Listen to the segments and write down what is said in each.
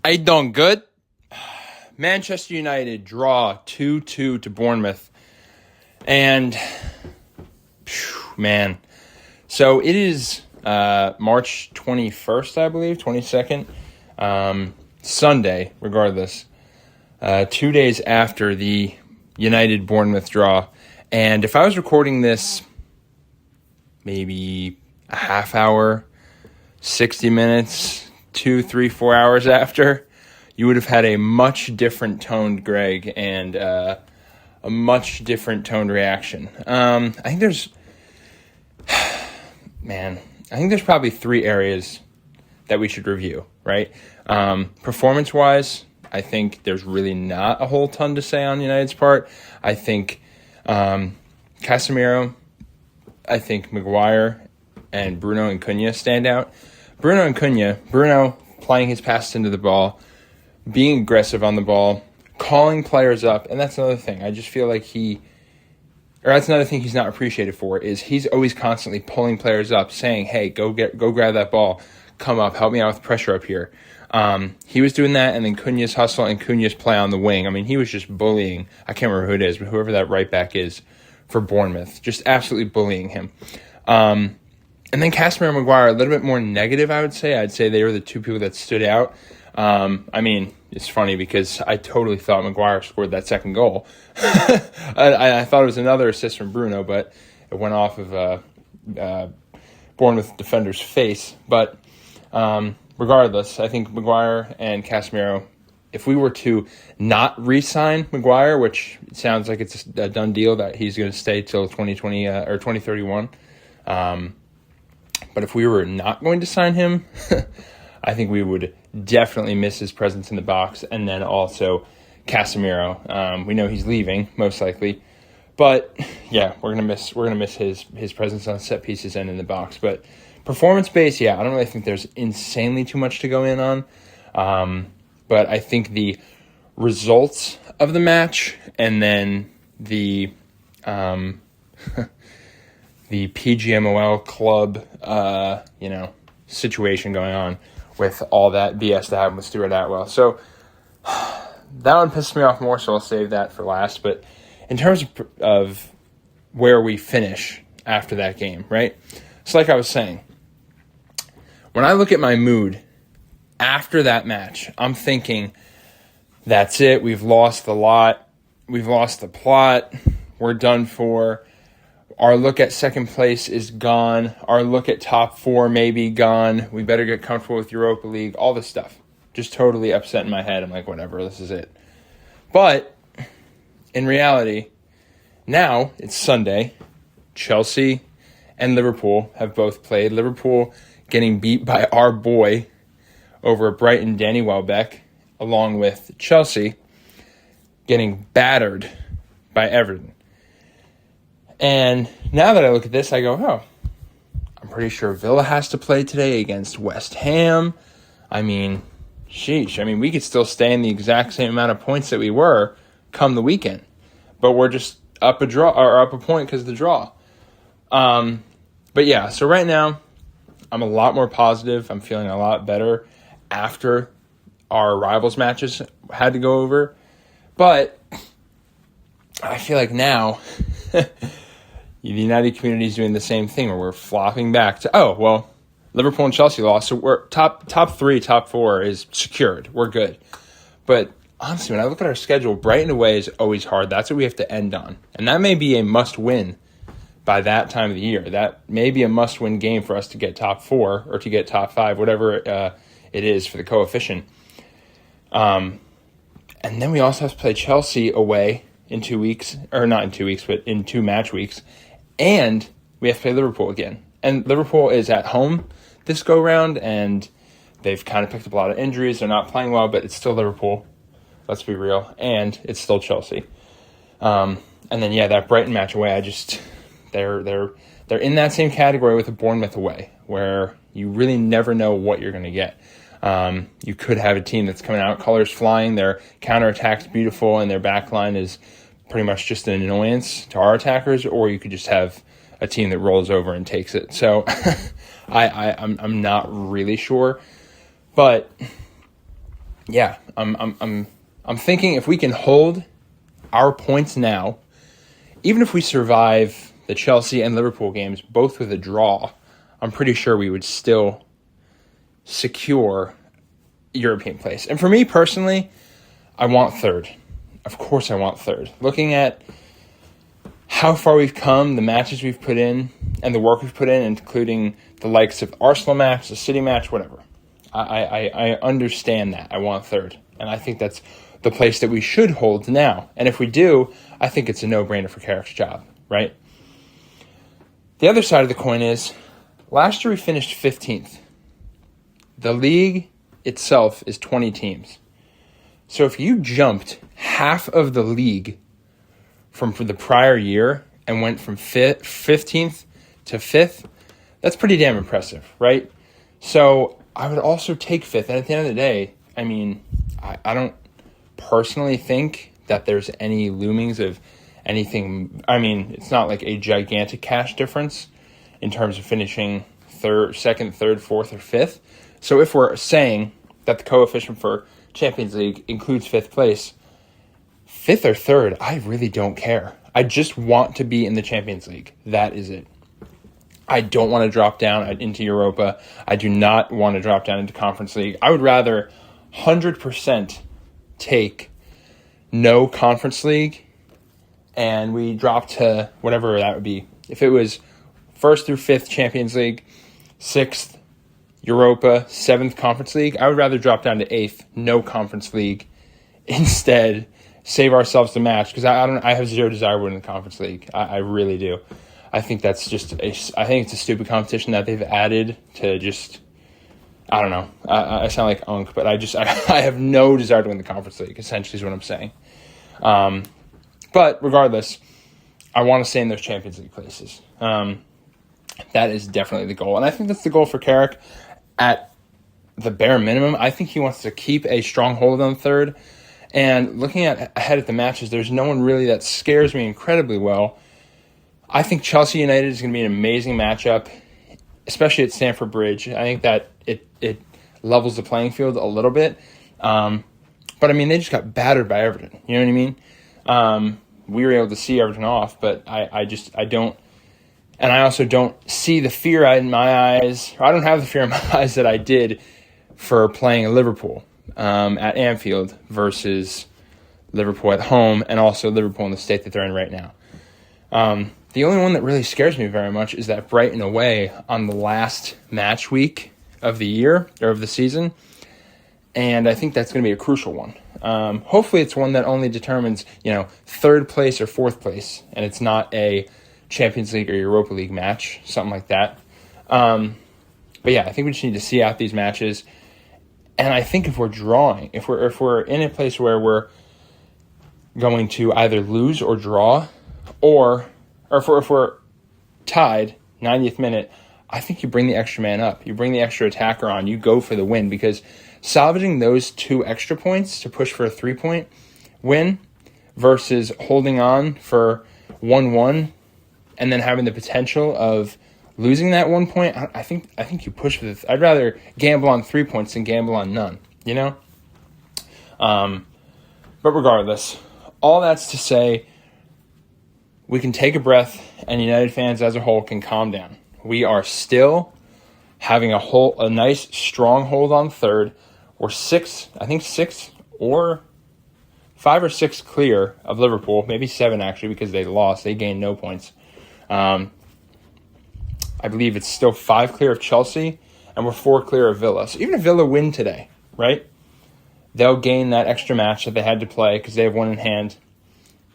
I done good. Manchester United draw 2-2 to Bournemouth. And, man. So it is March 21st, I believe, 22nd. Sunday, regardless. 2 days after the United-Bournemouth draw. And if I was recording this maybe a half hour, 60 minutes, 2, 3, 4 hours after, you would have had a much different toned Greg and a much different toned reaction. I think there's probably three areas that we should review, right? Performance-wise, I think there's really not a whole ton to say on United's part. I think Casemiro, I think Maguire, and Bruno and Cunha stand out. Bruno playing his passes into the ball, being aggressive on the ball, calling players up, and that's another thing. I just feel like that's another thing he's not appreciated for, is he's always constantly pulling players up, saying, hey, go grab that ball, come up, help me out with pressure up here. He was doing that, and then Cunha's hustle and Cunha's play on the wing. I mean, he was just bullying, I can't remember who it is, but whoever that right back is for Bournemouth, just absolutely bullying him. And then Casemiro and Maguire, a little bit more negative, I would say. I'd say they were the two people that stood out. I mean, it's funny because I totally thought Maguire scored that second goal. I thought it was another assist from Bruno, but it went off of Bournemouth defender's face. But regardless, I think Maguire and Casemiro, if we were to not re-sign Maguire, which sounds like it's a done deal that he's going to stay till 2020 or 2031, but if we were not going to sign him, I think we would definitely miss his presence in the box, and then also Casemiro. We know he's leaving, most likely, but yeah, we're gonna miss his presence on set pieces and in the box. But performance based, yeah, I don't really think there's insanely too much to go in on. But I think the results of the match and then the the PGMOL club, situation going on with all that BS that happened with Stuart Atwell. So that one pisses me off more, so I'll save that for last. But in terms of where we finish after that game, right? So like I was saying, when I look at my mood after that match, I'm thinking, that's it. We've lost the lot. We've lost the plot. We're done for. Our look at second place is gone. Our look at top four may be gone. We better get comfortable with Europa League. All this stuff. Just totally upset in my head. I'm like, whatever, this is it. But in reality, now it's Sunday. Chelsea and Liverpool have both played. Liverpool getting beat by our boy over at Brighton, Danny Welbeck, along with Chelsea getting battered by Everton. And now that I look at this, I go, I'm pretty sure Villa has to play today against West Ham. I mean, sheesh. I mean, we could still stay in the exact same amount of points that we were come the weekend. But we're just up a point because of the draw. But yeah, so right now, I'm a lot more positive. I'm feeling a lot better after our rivals matches had to go over. But I feel like now the United community is doing the same thing where we're flopping back to, Liverpool and Chelsea lost, so we're top 3, top 4 is secured. We're good. But honestly, when I look at our schedule, Brighton away is always hard. That's what we have to end on. And that may be a must-win by that time of the year. That may be a must-win game for us to get top 4 or to get top 5, whatever it is for the coefficient. And then we also have to play Chelsea away in 2 weeks, or not in 2 weeks, but in 2 match weeks. And we have to play Liverpool again. And Liverpool is at home this go-round, and they've kind of picked up a lot of injuries. They're not playing well, but it's still Liverpool. Let's be real. And it's still Chelsea. And then, that Brighton match away, they're in that same category with the Bournemouth away, where you really never know what you're going to get. You could have a team that's coming out, colors flying, their counterattack's beautiful, and their backline is pretty much just an annoyance to our attackers, or you could just have a team that rolls over and takes it. So I'm not really sure. But yeah, I'm thinking if we can hold our points now, even if we survive the Chelsea and Liverpool games, both with a draw, I'm pretty sure we would still secure European place. And for me personally, I want third. Of course I want third. Looking at how far we've come, the matches we've put in, and the work we've put in, including the likes of Arsenal match, the City match, whatever. I understand that. I want third. And I think that's the place that we should hold now. And if we do, I think it's a no-brainer for Carrick's job, right? The other side of the coin is, last year we finished 15th. The league itself is 20 teams. So if you jumped half of the league from the prior year and went from 15th to 5th, that's pretty damn impressive, right? So I would also take 5th. And at the end of the day, I mean, I don't personally think that there's any loomings of anything. I mean, it's not like a gigantic cash difference in terms of finishing second, third, fourth, or 5th. So if we're saying that the coefficient for Champions League includes 5th place, 5th or 3rd, I really don't care. I just want to be in the Champions League. That is it. I don't want to drop down into Europa. I do not want to drop down into Conference League. I would rather 100% take no Conference League and we drop to whatever that would be. If it was 1st through 5th Champions League, 6th Europa, 7th Conference League, I would rather drop down to 8th, no Conference League, instead save ourselves the match, because I have zero desire to win the Conference League. I really do. I think that's I think it's a stupid competition that they've added to just, I don't know. I sound like Unk, but I have no desire to win the Conference League, essentially is what I'm saying. But regardless, I want to stay in those Champions League places. That is definitely the goal. And I think that's the goal for Carrick at the bare minimum. I think he wants to keep a strong hold on third. And looking ahead at the matches, there's no one really that scares me incredibly well. I think Chelsea United is going to be an amazing matchup, especially at Stamford Bridge. I think that it levels the playing field a little bit. But, I mean, they just got battered by Everton. You know what I mean? We were able to see Everton off, but I don't. And I also don't see the fear in my eyes, or I don't have the fear in my eyes that I did for playing Liverpool at Anfield versus Liverpool at home, and also Liverpool in the state that they're in right now. The only one that really scares me very much is that Brighton away on the last match week of the year, or of the season, and I think that's going to be a crucial one. Hopefully it's one that only determines, 3rd place or 4th place, and it's not a Champions League or Europa League match, something like that. But yeah, I think we just need to see out these matches. And I think if we're drawing, if we're in a place where we're going to either lose or draw, or if we're tied 90th minute, I think you bring the extra man up. You bring the extra attacker on. You go for the win, because salvaging those 2 extra points to push for a 3-point win versus holding on for 1-1 and then having the potential of losing that 1 point, I think you push for I'd rather gamble on 3 points than gamble on none, But regardless, all that's to say, we can take a breath, and United fans as a whole can calm down. We are still having a nice strong hold on third. We're 6 or 5 or 6 clear of Liverpool, maybe 7 actually, because they lost. They gained no points. I believe it's still 5 clear of Chelsea, and we're 4 clear of Villa. So even if Villa win today, right, they'll gain that extra match that they had to play because they have one in hand,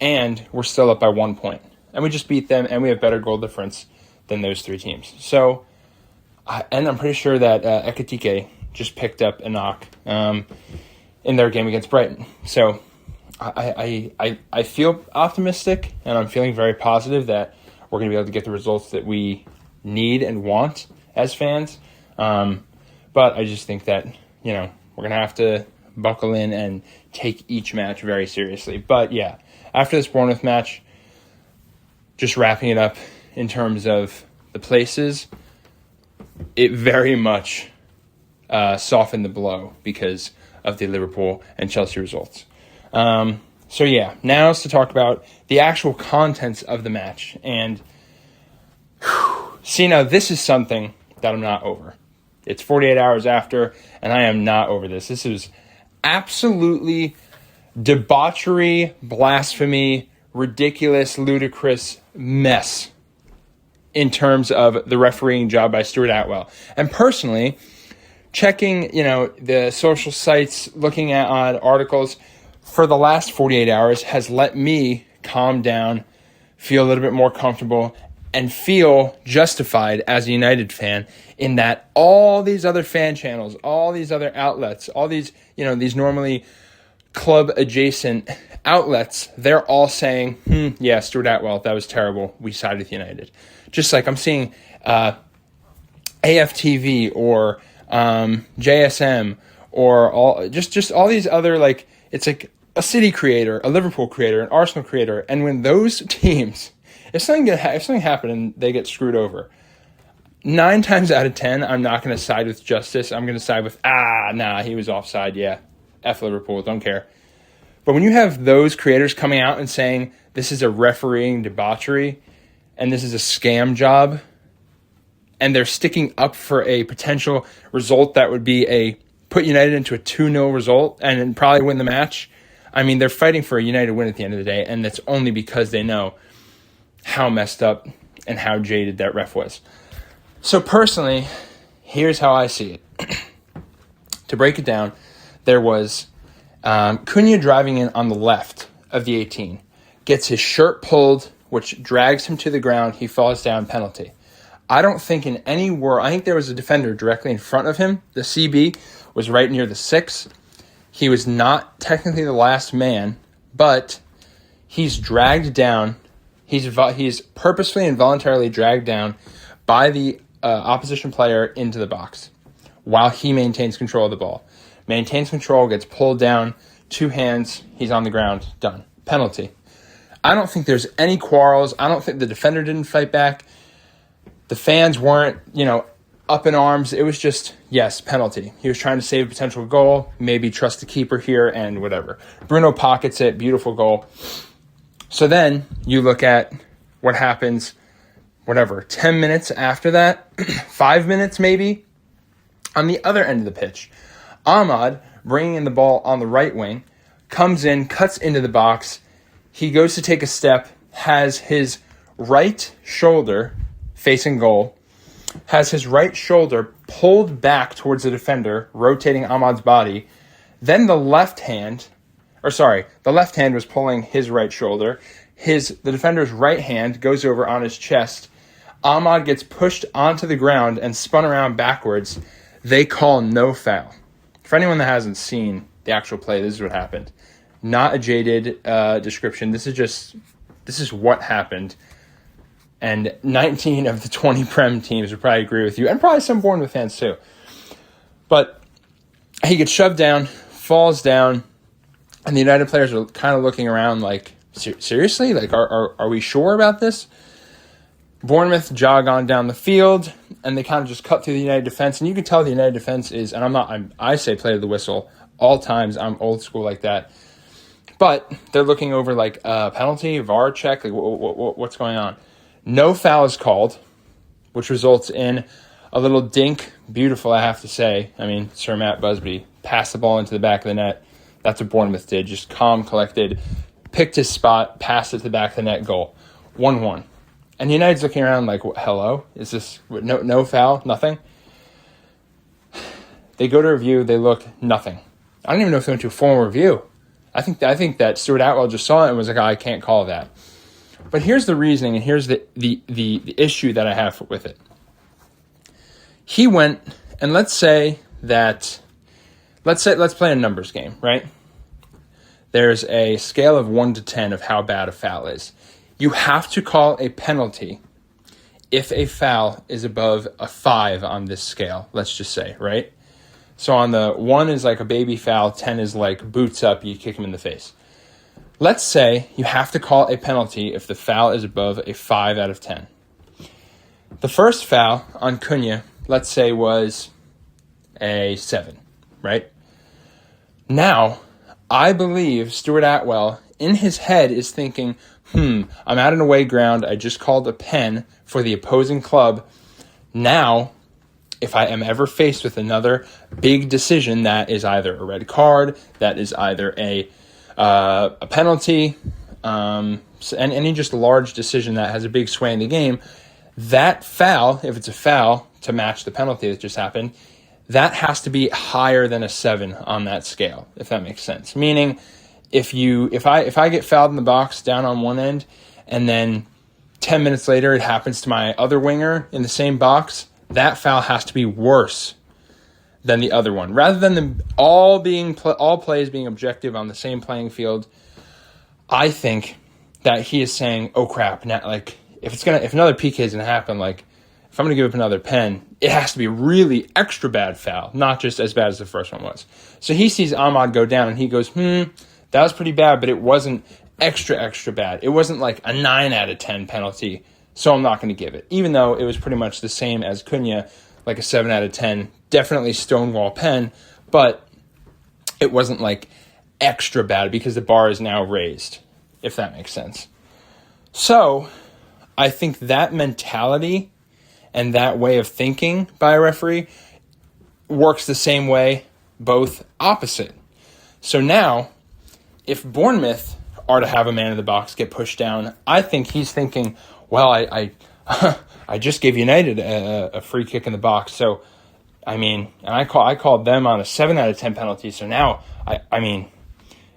and we're still up by 1 point. And we just beat them, and we have better goal difference than those 3 teams. So, and I'm pretty sure that Ekitike just picked up a knock in their game against Brighton. So I feel optimistic, and I'm feeling very positive that we're going to be able to get the results that we need and want as fans. But I just think that, we're going to have to buckle in and take each match very seriously. But yeah, after this Bournemouth match, just wrapping it up in terms of the places, it very much soften the blow because of the Liverpool and Chelsea results. So yeah, now is to talk about the actual contents of the match. And see, now this is something that I'm not over. It's 48 hours after, and I am not over this. This is absolutely debauchery, blasphemy, ridiculous, ludicrous mess in terms of the refereeing job by Stuart Atwell. And personally, checking, the social sites, looking at articles for the last 48 hours has let me calm down, feel a little bit more comfortable, and feel justified as a United fan in that all these other fan channels, all these other outlets, all these, these normally club-adjacent outlets, they're all saying, yeah, Stuart Atwell, that was terrible. We sided with United. Just like I'm seeing AFTV or JSM or all these other, it's like a City creator, a Liverpool creator, an Arsenal creator, and when those teams, if something happened and they get screwed over, 9 times out of 10, I'm not going to side with justice. I'm going to side with, he was offside, yeah, F Liverpool, don't care. But when you have those creators coming out and saying this is a refereeing debauchery and this is a scam job, and they're sticking up for a potential result that would be put United into a 2-0 result and probably win the match. I mean, they're fighting for a United win at the end of the day, and that's only because they know how messed up and how jaded that ref was. So personally, here's how I see it. To break it down, there was Cunha driving in on the left of the 18, gets his shirt pulled, which drags him to the ground. He falls down, penalty. I don't think in any world, I think there was a defender directly in front of him. The CB was right near the 6. He was not technically the last man, but he's dragged down. He's purposefully and voluntarily dragged down by the opposition player into the box while he maintains control of the ball. Maintains control, gets pulled down, 2 hands, he's on the ground, done. Penalty. I don't think there's any quarrels. I don't think the defender didn't fight back. The fans weren't, up in arms. It was just, yes, penalty. He was trying to save a potential goal, maybe trust the keeper here and whatever. Bruno pockets it, beautiful goal. So then you look at what happens, 10 minutes after that, 5 minutes maybe, on the other end of the pitch. Ahmad, bringing in the ball on the right wing, comes in, cuts into the box. He goes to take a step, has his right shoulder facing goal, has his right shoulder pulled back towards the defender, rotating Ahmad's body. Then the left hand was pulling his right shoulder. The defender's right hand goes over on his chest. Ahmad gets pushed onto the ground and spun around backwards. They call no foul. For anyone that hasn't seen the actual play, this is what happened. Not a jaded description. This is what happened. And 19 of the 20 Prem teams would probably agree with you, and probably some Bournemouth fans too. But he gets shoved down, falls down, and the United players are kind of looking around like, seriously? Like, are we sure about this? Bournemouth jog on down the field, and they kind of just cut through the United defense. And you can tell the United defense is, and I say play to the whistle all times. I'm old school like that. But they're looking over like penalty, VAR check, like what's going on. No foul is called, which results in a little dink. Beautiful, I have to say. I mean, Sir Matt Busby passed the ball into the back of the net. That's what Bournemouth did. Just calm, collected, picked his spot, passed it to the back of the net, goal. 1-1. And United's looking around like, hello? Is this no foul? Nothing? They go to review. They look, nothing. I don't even know if they went to a formal review. I think that Stuart Atwell just saw it and was like, I can't call that. But here's the reasoning, and here's the issue that I have with it. He went, and let's play a numbers game, right? There's a scale of 1 to 10 of how bad a foul is. You have to call a penalty if a foul is above a 5 on this scale, let's just say, right? So on the 1 is like a baby foul, 10 is like boots up, you kick him in the face. Let's say you have to call a penalty if the foul is above a 5 out of 10. The first foul on Cunha, let's say, was a 7, right? Now, I believe Stuart Atwell, in his head, is thinking, I'm at an away ground. I just called a pen for the opposing club. Now, if I am ever faced with another big decision that is either a red card, that is either a penalty, and any just large decision that has a big sway in the game, that foul, if it's a foul to match the penalty that just happened, that has to be higher than a 7 on that scale, if that makes sense. Meaning, if I get fouled in the box down on one end, and then 10 minutes later it happens to my other winger in the same box, that foul has to be worse than the other one. Rather than all plays being objective on the same playing field, I think that he is saying, "Oh crap! Now, like if another PK is gonna happen, like if I'm gonna give up another pen, it has to be really extra bad foul, not just as bad as the first one was." So he sees Ahmad go down, and he goes, "That was pretty bad, but it wasn't extra bad. It wasn't like a 9 out of 10 penalty." So I'm not going to give it, even though it was pretty much the same as Cunha, like a 7 out of 10, definitely stonewall pen, but it wasn't like extra bad because the bar is now raised, if that makes sense. So I think that mentality and that way of thinking by a referee works the same way, both opposite. So now, if Bournemouth are to have a man in the box get pushed down, I think he's thinking, well, I just gave United a free kick in the box. So, I mean, and I called them on a 7 out of 10 penalty. So now, I mean,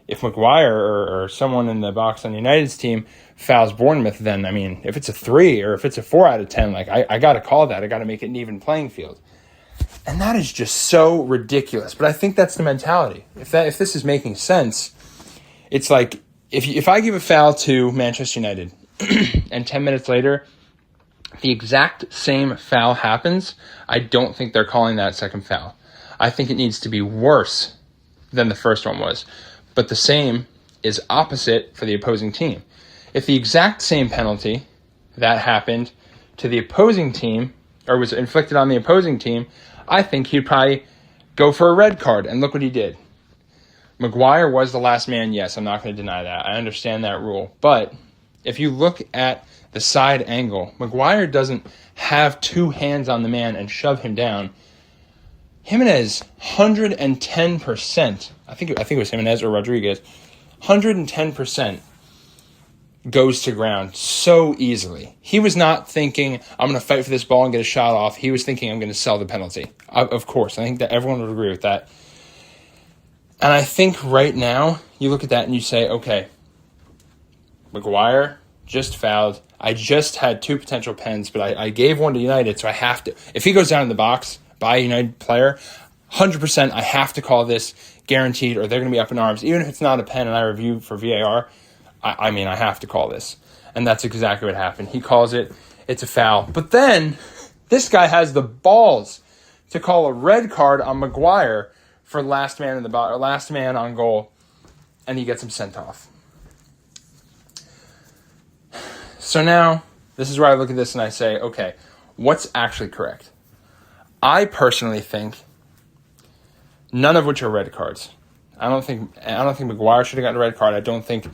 if Maguire or someone in the box on United's team fouls Bournemouth, then, I mean, if it's a 3 or if it's a 4 out of 10, like, I got to call that. I got to make it an even playing field. And that is just so ridiculous. But I think that's the mentality. If this is making sense, it's like, if I give a foul to Manchester United, and 10 minutes later, the exact same foul happens, I don't think they're calling that second foul. I think it needs to be worse than the first one was. But the same is opposite for the opposing team. If the exact same penalty that happened to the opposing team, or was inflicted on the opposing team, I think he'd probably go for a red card, and look what he did. Maguire was the last man, yes, I'm not going to deny that. I understand that rule. But if you look at the side angle, Maguire doesn't have two hands on the man and shove him down. Jimenez, 110%, I think it was Jimenez or Rodriguez, 110% goes to ground so easily. He was not thinking, I'm going to fight for this ball and get a shot off. He was thinking, I'm going to sell the penalty. Of course, I think that everyone would agree with that. And I think right now, you look at that and you say, okay, Maguire just fouled. I just had two potential pens, but I gave one to United, so I have to. If he goes down in the box by a United player, 100% I have to call this guaranteed, or they're going to be up in arms. Even if it's not a pen and I review for VAR, I have to call this. And that's exactly what happened. He calls it. It's a foul. But then this guy has the balls to call a red card on Maguire for last man in the box, or last man on goal, and he gets him sent off. So now, this is where I look at this and I say, okay, what's actually correct? I personally think none of which are red cards. I don't think Maguire should have gotten a red card. I don't think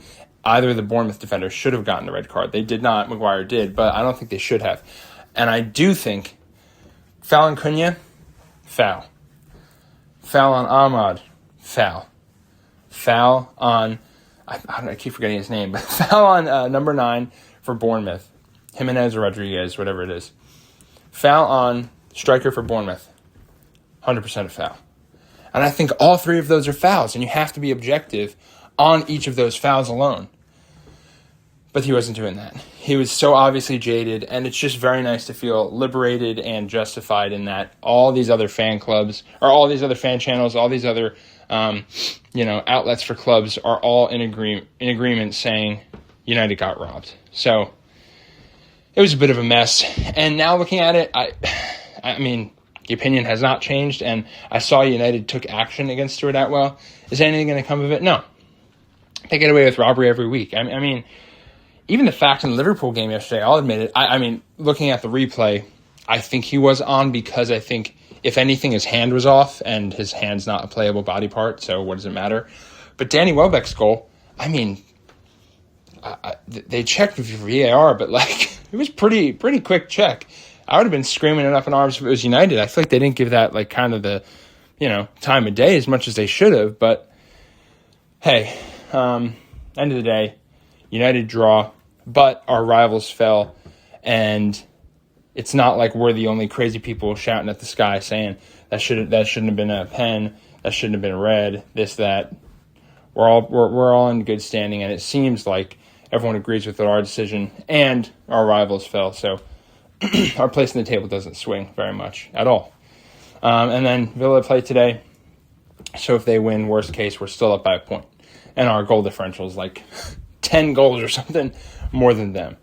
either of the Bournemouth defenders should have gotten a red card. They did not. Maguire did, but I don't think they should have. And I do think foul on Cunha, foul. Foul on Ahmad, foul. Foul on, I keep forgetting his name, but foul on number 9 for Bournemouth. Jimenez or Rodriguez, whatever it is. Foul on striker for Bournemouth. 100% a foul. And I think all three of those are fouls, and you have to be objective on each of those fouls alone. But he wasn't doing that. He was so obviously jaded, and it's just very nice to feel liberated and justified in that all these other fan clubs, or all these other fan channels, all these other outlets for clubs are all in agreement saying United got robbed. So it was a bit of a mess. And now looking at it, I mean, the opinion has not changed, and I saw United took action against Stuart Atwell. Is anything going to come of it? No. They get away with robbery every week. I mean, even the fact in the Liverpool game yesterday, I'll admit it. I mean, looking at the replay, I think he was on because I think If anything, his hand was off, and his hand's not a playable body part, so what does it matter? But Danny Welbeck's goal, I mean, they checked with VAR, but like it was pretty quick check. I would have been screaming it up in arms if it was United. I feel like they didn't give that like kind of the, time of day as much as they should have. But hey, end of the day, United draw, but our rivals fell, and it's not like we're the only crazy people shouting at the sky saying that shouldn't have been a pen, that shouldn't have been a red, this, that. We're all in good standing, and it seems like everyone agrees with our decision, and our rivals fell. So our place in the table doesn't swing very much at all. And then Villa play today. So if they win, worst case, we're still up by a point. And our goal differential is like 10 goals or something more than them.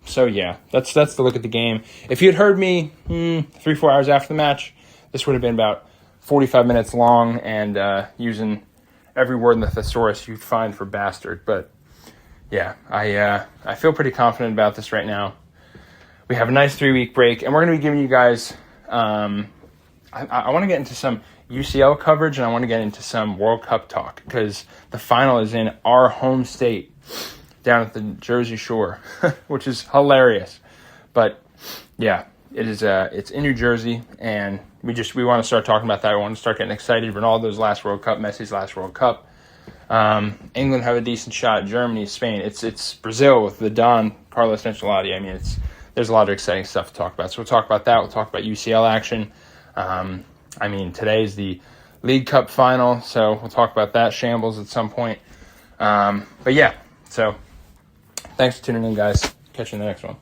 So yeah, that's the look at the game. If you had heard me 3-4 hours after the match, this would have been about 45 minutes long and using every word in the thesaurus you'd find for bastard. But yeah, I feel pretty confident about this right now. We have a nice 3-week break, and we're going to be giving you guys, I want to get into some UCL coverage, and I want to get into some World Cup talk, because the final is in our home state, down at the Jersey Shore, which is hilarious. But yeah, it's in New Jersey, and we want to start talking about that. We want to start getting excited. Ronaldo's last World Cup, Messi's last World Cup. England have a decent shot. Germany, Spain. It's Brazil with the Don Carlos Ancelotti. I mean, there's a lot of exciting stuff to talk about. So we'll talk about that. We'll talk about UCL action. Today's the League Cup final, so we'll talk about that shambles at some point. But yeah, so thanks for tuning in, guys. Catch you in the next one.